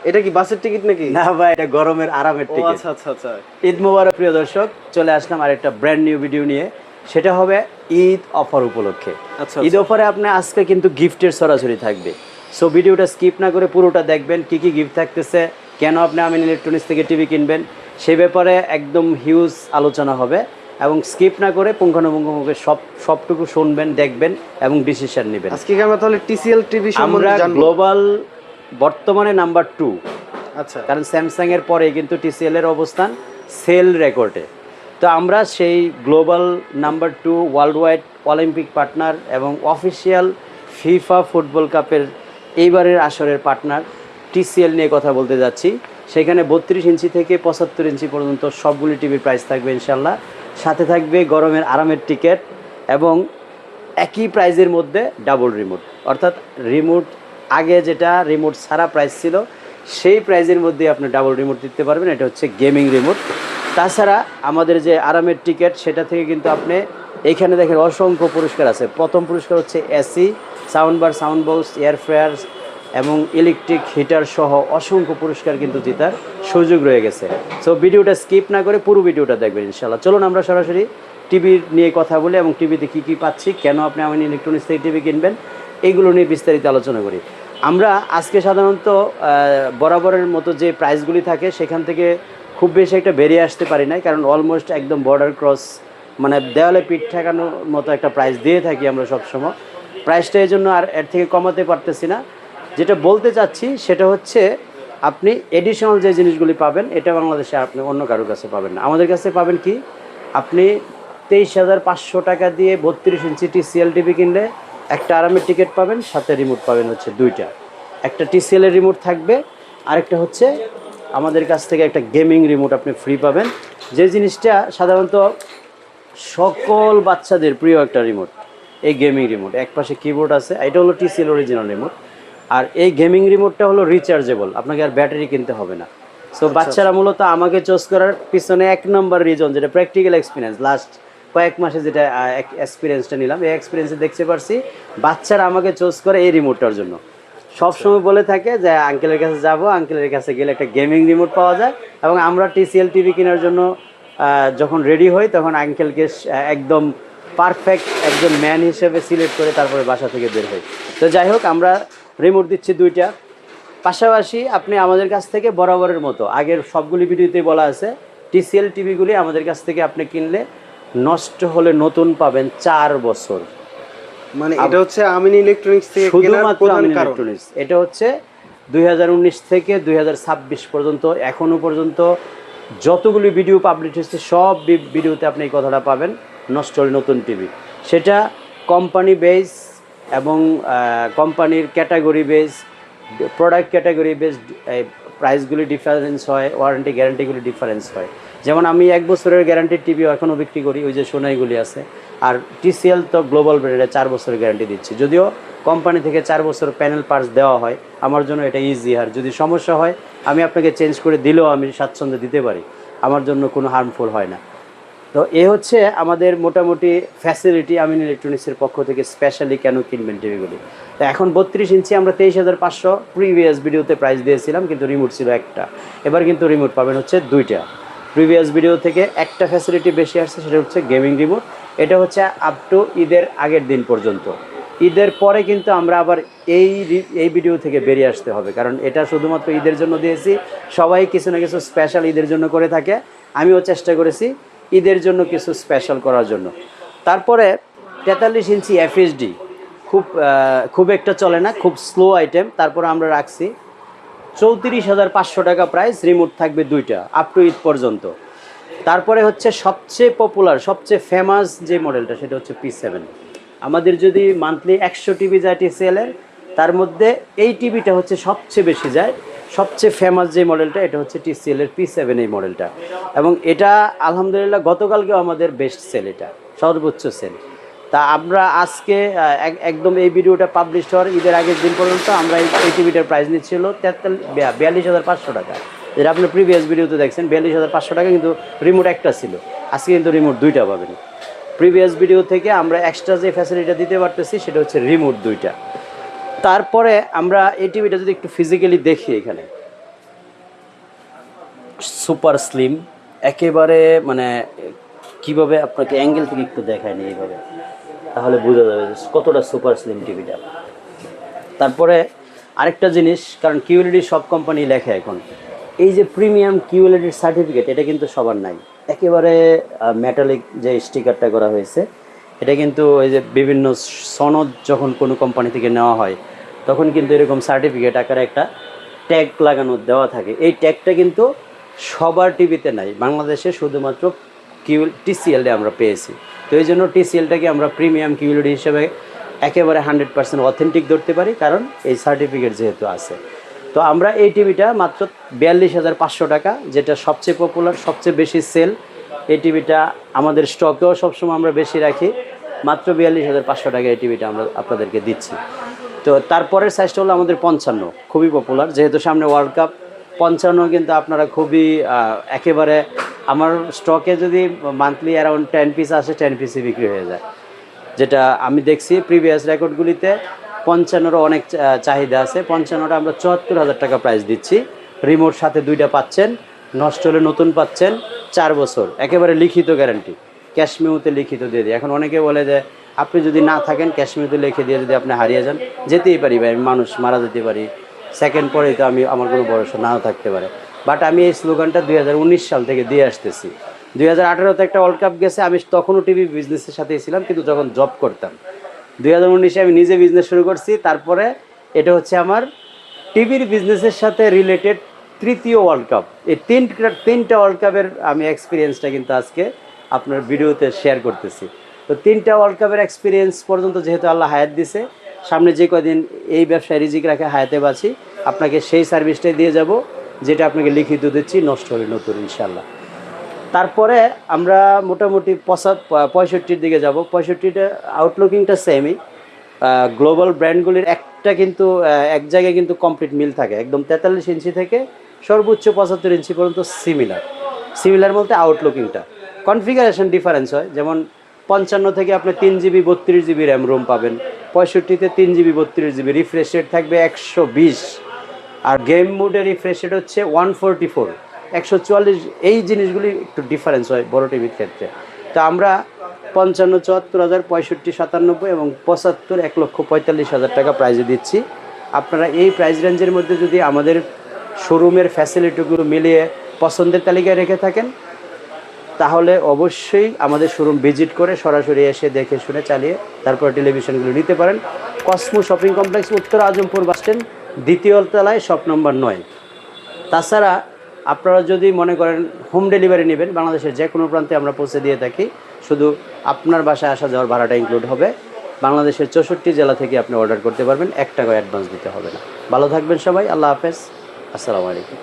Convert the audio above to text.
এটা কি বাসের টিকিট নাকি? না ভাই, এটা গরমের আরামের টিকিট। আচ্ছা আচ্ছা আচ্ছা। ঈদ মোবারক প্রিয় দর্শক, চলে আসলাম আর একটা ব্র্যান্ড নিউ ভিডিও নিয়ে। সেটা হবে ঈদ অফার উপলক্ষে। আচ্ছা ঈদ অফারে আপনি আজকে কিন্তু গিফটের সরাসরি থাকবে। সো ভিডিওটা স্কিপ না করে পুরোটা দেখবেন, কি কি গিফট থাকতেছে, কেন আপনি আমিন ইলেকট্রনিক্স থেকে টিভি কিনবেন, সেই ব্যাপারে একদম হিউজ আলোচনা হবে। এবং স্কিপ না করে পুঙ্খানুপুঙ্খভাবে সবটুকু শুনবেন, দেখবেন এবং ডিসিশন নেবেন। আজকে কি আমরা তাহলে টিসিএল টিভি সম্বন্ধে আমরা জানবো? গ্লোবাল বর্তমানে নাম্বার 2। আচ্ছা, কারণ স্যামসাং এর পরে কিন্তু টিসিএল এর অবস্থান সেল রেকর্ডে। তো আমরা সেই global number 2 world wide Olympic partner এবং অফিসিয়াল ফিফা ফুটবল কাপের এইবারের আসরের পার্টনার টিসিএল নিয়ে কথা বলতে যাচ্ছি। সেখানে 32 ইঞ্চি থেকে 75 ইঞ্চি পর্যন্ত সবগুলি টিভির প্রাইস থাকবে ইনশাল্লাহ। সাথে থাকবে গরমের আরামের টিকিট এবং একই প্রাইজের মধ্যে ডাবল রিমোট, অর্থাৎ রিমোট আগে যেটা রিমোট ছাড়া প্রাইস ছিল সেই প্রাইজের মধ্যে আপনি ডাবল রিমোট দিতে পারবেন। এটা হচ্ছে গেমিং রিমোট। তাছাড়া আমাদের যে আরামের টিকিট সেটা থেকে কিন্তু আপনি এইখানে দেখেন অসংখ্য পুরস্কার আছে। প্রথম পুরস্কার হচ্ছে AC, sound bar, sound box, air fryer এবং ইলেকট্রিক হিটার সহ অসংখ্য পুরস্কার কিন্তু জেতার সুযোগ রয়ে গেছে। সো ভিডিওটা স্কিপ না করে পুরো ভিডিওটা দেখবেন ইনশাল্লাহ। চলুন আমরা সরাসরি টিভি নিয়ে কথা বলি এবং টিভিতে কী কী পাচ্ছি, কেন আপনি আমিন ইলেকট্রনিক্স থেকে টিভি কিনবেন, এইগুলো নিয়ে বিস্তারিত আলোচনা করি। আমরা আজকে সাধারণত বরাবরের মতো যে প্রাইসগুলি থাকে সেখান থেকে খুব বেশি একটা বেরিয়ে আসতে পারি না, কারণ অলমোস্ট একদম বর্ডার ক্রস, মানে দেওয়ালে পিঠ ঠেকানোর মতো একটা প্রাইস দিয়ে থাকি আমরা সবসময়। প্রাইসটা এই জন্য আর এর থেকে কমাতে পারতেছি না। যেটা বলতে চাচ্ছি সেটা হচ্ছে আপনি এডিশনাল যে জিনিসগুলি পাবেন এটা বাংলাদেশে আপনি অন্য কারোর কাছে পাবেন না। আমাদের কাছে পাবেন কি, আপনি 23,500 টাকা দিয়ে 32 ইঞ্চি টিসিএল টিভি কিনলে একটা আরামের টিকিট পাবেন, সাথে রিমোট পাবেন হচ্ছে দুইটা। একটা টিসিএল এর রিমোট থাকবে, আরেকটা হচ্ছে আমাদের কাছ থেকে একটা গেমিং রিমোট আপনি ফ্রি পাবেন। যে জিনিসটা সাধারণত সকল বাচ্চাদের প্রিয় একটা রিমোট, এই গেমিং রিমোট। এক পাশে কিবোর্ড আছে, এটা হলো টিসিএল অরিজিনাল রিমোট। আর এই গেমিং রিমোটটা হলো রিচার্জেবল, আপনাকে আর ব্যাটারি কিনতে হবে না। সো বাচ্চারা মূলত আমাকে চয়েস করার পিছনে এক নম্বর রিজন, যেটা প্র্যাকটিক্যাল এক্সপিরিয়েন্স, লাস্ট কয়েক মাসে যেটা এক্সপিরিয়েন্সটা নিলাম, এই এক্সপিরিয়েন্সে দেখতে পারছি বাচ্চারা আমাকে চয়েস করে এই রিমোটটার জন্য। সবসময় বলে থাকে যে আঙ্কেলের কাছে যাব, আঙ্কেলের কাছে গেলে একটা গেমিং রিমোট পাওয়া যায়। এবং আমরা টিসিএল টিভি কেনার জন্য যখন রেডি হই তখন আঙ্কেলকে একদম পারফেক্ট একজন ম্যান হিসেবে সিলেক্ট করে তারপরে বাসা থেকে বের হই। তো যাই হোক, আমরা রিমোট দিচ্ছি দুইটা। পাশাপাশি আপনি আমাদের কাছ থেকে বরাবরের মতো, আগের সবগুলি ভিডিওতেই বলা আছে, টিসিএল টিভিগুলি আমাদের কাছ থেকে আপনি কিনলে নষ্ট হলে নতুন পাবেন 4 বছর। মানে এটা হচ্ছে আমিন ইলেকট্রনিক্স থেকে শুধুমাত্র আমিন ইলেকট্রনিক্স। এটা হচ্ছে 2019 থেকে 2026 পর্যন্ত, এখনো পর্যন্ত যতগুলি ভিডিও পাবলিশ হচ্ছে সব ভিডিওতে আপনি এই কথাটা পাবেন, নষ্ট হলে নতুন টিভি। সেটা কোম্পানি বেস এবং কোম্পানির category base, product category base প্রাইসগুলি ডিফারেন্স হয়, ওয়ারেন্টি গ্যারান্টিগুলি ডিফারেন্স হয়। যেমন আমি 1 বছরের গ্যারান্টির টিভিও এখনও বিক্রি করি, ওই যে সোনাইগুলি আছে। আর টিসিএল তো গ্লোবাল ব্র্যান্ডে 4 বছরের গ্যারান্টি দিচ্ছি, যদিও কোম্পানি থেকে 4 বছর প্যানেল পার্টস দেওয়া হয়। আমার জন্য এটা ইজি, আর যদি সমস্যা হয় আমি আপনাকে চেঞ্জ করে দিলেও আমি স্বাচ্ছন্দ্যে দিতে পারি, আমার জন্য কোনো হার্মফুল হয় না। তো এ হচ্ছে আমাদের মোটামুটি ফ্যাসিলিটি আমিন ইলেকট্রনিক্সের পক্ষ থেকে স্পেশালি কেন কিনবেন টিভিগুলি। তো এখন 32 ইঞ্চি আমরা 23,500 প্রিভিয়াস ভিডিওতে প্রাইস দিয়েছিলাম, কিন্তু রিমোট ছিল একটা। এবার কিন্তু রিমোট পাবেন হচ্ছে দুইটা। প্রিভিয়াস ভিডিও থেকে একটা ফ্যাসিলিটি বেশি আসছে, সেটা হচ্ছে গেমিং রিমোট। এটা হচ্ছে আপ টু ঈদের আগের দিন পর্যন্ত। ঈদের পরে কিন্তু আমরা আবার এই ভিডিও থেকে বেরিয়ে আসতে হবে, কারণ এটা শুধুমাত্র ঈদের জন্য দিয়েছি। সবাই কিছু না কিছু স্পেশাল ঈদের জন্য করে থাকে, আমিও চেষ্টা করেছি ঈদের জন্য কিছু স্পেশাল করার জন্য। তারপরে 43 ইঞ্চি এফএসডি খুব একটা চলে না, খুব স্লো আইটেম। তারপরে আমরা রাখছি 34,500 টাকা প্রাইস, রিমোট থাকবে দুইটা আপ টু ঈদ পর্যন্ত। তারপরে হচ্ছে সবচেয়ে পপুলার, সবচেয়ে ফেমাস যে মডেলটা, সেটা হচ্ছে P7। আমাদের যদি মান্থলি 100 টিভি যায় টিসিএলের, তার মধ্যে এই টিভিটা হচ্ছে সবচেয়ে বেশি যায়। সবচেয়ে ফেমাস যে মডেলটা, এটা হচ্ছে টিসিএলের P7 এই মডেলটা। এবং এটা আলহামদুলিল্লাহ গতকালকেও আমাদের বেস্ট সেল, এটা সর্বোচ্চ সেল। তা আমরা আজকে একদম এই ভিডিওটা পাবলিশ হওয়ার ঈদের আগের দিন পর্যন্ত আমরা এই টিভিটার প্রাইস নিচ্ছিল 42,500 টাকা, যেটা আপনি প্রিভিয়াস ভিডিওতে দেখছেন 42,500 টাকা, কিন্তু রিমোট একটা ছিল। আজকে কিন্তু রিমোট দুইটা পাবেন। প্রিভিয়াস ভিডিও থেকে আমরা এক্সট্রা যে ফ্যাসিলিটিটা দিতে পারতেছি সেটা হচ্ছে রিমোট দুইটা। তারপরে আমরা এই টিভিটা যদি একটু ফিজিক্যালি দেখি, এখানে সুপার স্লিম, একেবারে মানে কিভাবে আপনাকে অ্যাঙ্গেল থেকে একটু দেখায়নি এইভাবে, তাহলে বোঝা যাবে যে কতটা সুপার স্লিম টিভিটা। তারপরে আরেকটা জিনিস, কারণ কিউএলইডি সব কোম্পানি লেখে এখন, এই যে প্রিমিয়াম কিউএলইডির সার্টিফিকেট, এটা কিন্তু সবার নাই। একেবারে মেটালিক যে স্টিকারটা করা হয়েছে, এটা কিন্তু ওই যে বিভিন্ন সনদ যখন কোনো কোম্পানি থেকে নেওয়া হয় তখন কিন্তু এরকম সার্টিফিকেট আকারে একটা ট্যাগ লাগানো দেওয়া থাকে। এই ট্যাগটা কিন্তু সবার টিভিতে নাই, বাংলাদেশে শুধুমাত্র টিসিএলে আমরা পেয়েছি। তো এই জন্য টিসিএলটাকে আমরা প্রিমিয়াম কিউএলইডি হিসেবে একেবারে 100% অথেন্টিক ধরতে পারি, কারণ এই সার্টিফিকেট যেহেতু আছে। তো আমরা এই টিভিটা মাত্র 42,500 টাকা, যেটা সবচেয়ে পপুলার, সবচেয়ে বেশি সেল। এই টিভিটা আমাদের স্টকেও সবসময় আমরা বেশি রাখি, মাত্র 42,500 টাকা এই টিভিটা আমরা আপনাদেরকে দিচ্ছি। তো তারপরের সাইজটা হলো আমাদের 55, খুবই পপুলার, যেহেতু সামনে ওয়ার্ল্ড কাপ। 55 কিন্তু আপনারা খুবই একেবারে, আমার স্টকে যদি মান্থলি অ্যারাউন্ড 10 পিস আসে, 10 পিসই বিক্রি হয়ে যায়। যেটা আমি দেখছি প্রিভিয়াস রেকর্ডগুলিতে 55-রও অনেক চাহিদা আছে। 55টা আমরা 74,000 টাকা প্রাইস দিচ্ছি। রিমোট সাথে 2টা পাচ্ছেন, নষ্ট হলে নতুন পাচ্ছেন, 4 বছর একেবারে লিখিত গ্যারান্টি, ক্যাশ মেমোতে লিখিত দিয়ে দিই। এখন অনেকে বলে যে আপনি যদি না থাকেন ক্যাশ মেমোতে লিখে দিয়ে যদি আপনি হারিয়ে যান, যেতেই পারি ভাই, আমি মানুষ, মারা যেতে পারি, সেকেন্ড পরেই তো আমার কোনো ভরসা নাও থাকতে পারে। বাট আমি এই স্লোগানটা 2019 সাল থেকে দিয়ে আসতেছি। 2018-তে একটা ওয়ার্ল্ড কাপ গেছে, আমি তখনও টিভি বিজনেসের সাথেই ছিলাম, কিন্তু যখন জব করতাম। 2019-এ আমি নিজে বিজনেস শুরু করছি। তারপরে এটা হচ্ছে আমার টিভির বিজনেসের সাথে রিলেটেড 3য় ওয়ার্ল্ড কাপ। এই তিনটা ওয়ার্ল্ড কাপের আমি এক্সপিরিয়েন্সটা কিন্তু আজকে আপনার ভিডিওতে শেয়ার করতেছি। তো 3টা ওয়ার্ল্ড কাপের এক্সপিরিয়েন্স পর্যন্ত যেহেতু আল্লাহ হায়াত দিছে, সামনে যে কদিন এই ব্যবসায় রিজিক রাখে হায়াতে বাঁচি, আপনাকে সেই সার্ভিসটাই দিয়ে যাব, যেটা আপনাকে লিখিত দিচ্ছি, নষ্ট হলে নতুন ইনশাল্লাহ। তারপরে আমরা মোটামুটি 65-র দিকে যাব। 65টা আউটলুকিংটা সেমই, গ্লোবাল ব্র্যান্ডগুলির একটা কিন্তু এক জায়গায় কিন্তু কমপ্লিট মিল থাকে, একদম 43 ইঞ্চি থেকে সর্বোচ্চ 75 ইঞ্চি পর্যন্ত সিমিলার বলতে আউটলুকিংটা, কনফিগারেশন ডিফারেন্স হয়। যেমন 55 থেকে আপনি 3 জিবি 32 জিবি র্যাম রোম পাবেন, 65-তে 3 জিবি 32 জিবি, রিফ্রেশ রেট থাকবে 120, আর গেম মোডের রিফ্রেশ রেট হচ্ছে 144, 144। এই জিনিসগুলি একটু ডিফারেন্স হয় বড় টিভির ক্ষেত্রে। তো আমরা 55, 74,000, 65, 97 এবং 75 1,45,000 টাকা প্রাইজে দিচ্ছি। আপনারা এই প্রাইস রেঞ্জের মধ্যে যদি আমাদের শোরুমের ফ্যাসিলিটিগুলো মিলিয়ে পছন্দের তালিকায় রেখে থাকেন, তাহলে অবশ্যই আমাদের শোরুম ভিজিট করে সরাসরি এসে দেখে শুনে চালিয়ে তারপর টেলিভিশনগুলো নিতে পারেন। কসমো শপিং কমপ্লেক্স, উত্তর আজমপুর বাসস্ট্যান্ড, 2য় তলায়, শপ নম্বর 9। তাছাড়া আপনারা যদি মনে করেন হোম ডেলিভারি নেবেন, বাংলাদেশের যে কোনো প্রান্তে আমরা পৌঁছে দিয়ে থাকি, শুধু আপনার বাসায় আসা যাওয়ার ভাড়াটা ইনক্লুড হবে। বাংলাদেশের 64 জেলা থেকে আপনি অর্ডার করতে পারবেন, 1 টাকা অ্যাডভান্স দিতে হবে না। ভালো থাকবেন সবাই, আল্লাহ হাফেজ, আসসালামু আলাইকুম।